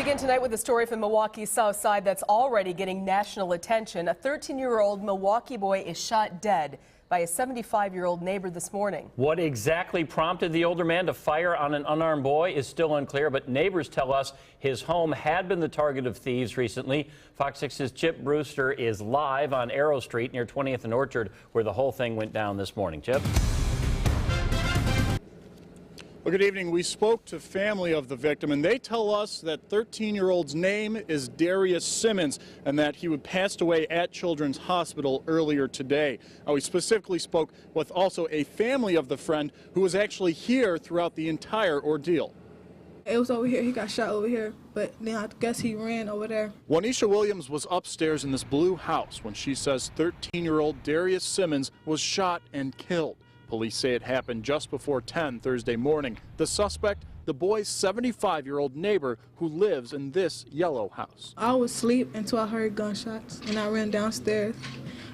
Begin tonight with a story from Milwaukee's South Side that's already getting national attention. A 13-year-old Milwaukee boy is shot dead by a 75-year-old neighbor this morning. What exactly prompted the older man to fire on an unarmed boy is still unclear, but neighbors tell us his home had been the target of thieves recently. Fox 6's Chip Brewster is live on Arrow Street near 20th and Orchard, where the whole thing went down this morning. Chip? Well, good evening. We spoke to family of the victim, and they tell us that 13-year-old's name is Darius Simmons and that he passed away at Children's Hospital earlier today. We specifically spoke with also a family of the friend who was actually here throughout the entire ordeal. It was over here. He got shot over here, but then I guess he ran over there. Juanisha Williams was upstairs in this blue house when she says 13-year-old Darius Simmons was shot and killed. Police say it happened just before 10 Thursday morning. The suspect, the boy's 75-year-old neighbor who lives in this yellow house. I was asleep until I heard gunshots, and I ran downstairs,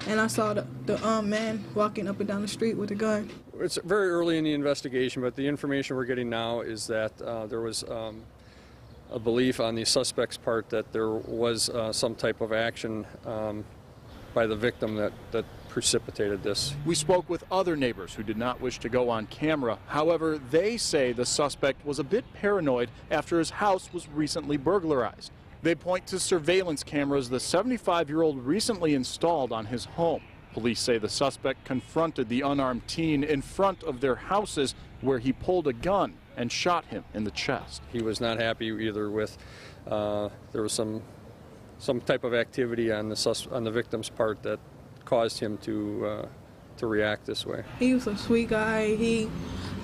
and I saw the man walking up and down the street with a gun. It's very early in the investigation, but the information we're getting now is that there was a belief on the suspect's part that there was some type of action by the victim that precipitated this. We spoke with other neighbors who did not wish to go on camera. However, they say the suspect was a bit paranoid after his house was recently burglarized. They point to surveillance cameras the 75-year-old recently installed on his home. Police say the suspect confronted the unarmed teen in front of their houses where he pulled a gun and shot him in the chest. He was not happy either with, there was some type of activity on the victim's part that caused him to react this way. He was a sweet guy. He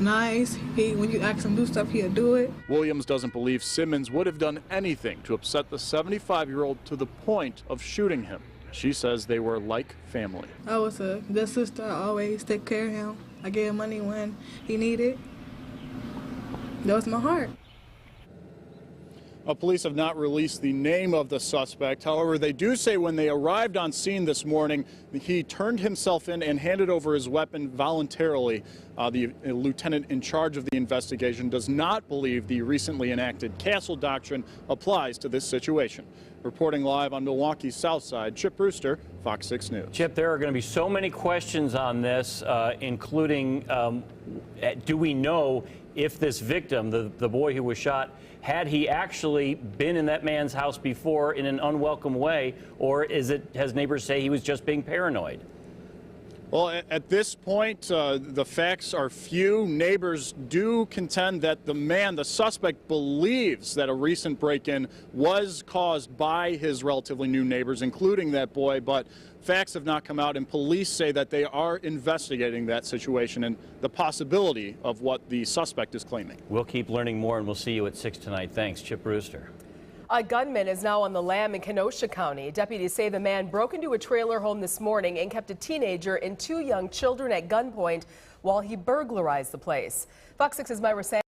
nice. When you ask him to do stuff, he'll do it. Williams doesn't believe Simmons would have done anything to upset the 75-year-old to the point of shooting him. She says they were like family. I was a good sister. I always take care of him. I gave him money when he needed. That was my heart. Police have not released the name of the suspect. However, they do say when they arrived on scene this morning, he turned himself in and handed over his weapon voluntarily. The lieutenant in charge of the investigation does not believe the recently enacted Castle Doctrine applies to this situation. Reporting live on Milwaukee's South Side, Chip Brewster, Fox 6 News. Chip, there are going to be so many questions on this, including do we know if this victim, the boy who was shot, had he actually been in that man's house before in an unwelcome way, or has neighbors say he was just being paranoid? Well, at this point, the facts are few. Neighbors do contend that the suspect, believes that a recent break-in was caused by his relatively new neighbors, including that boy, but facts have not come out, and police say that they are investigating that situation and the possibility of what the suspect is claiming. We'll keep learning more, and we'll see you at 6 tonight. Thanks, Chip Brewster. A gunman is now on the lam in Kenosha County. Deputies say the man broke into a trailer home this morning and kept a teenager and two young children at gunpoint while he burglarized the place. Fox 6's Myra Sanders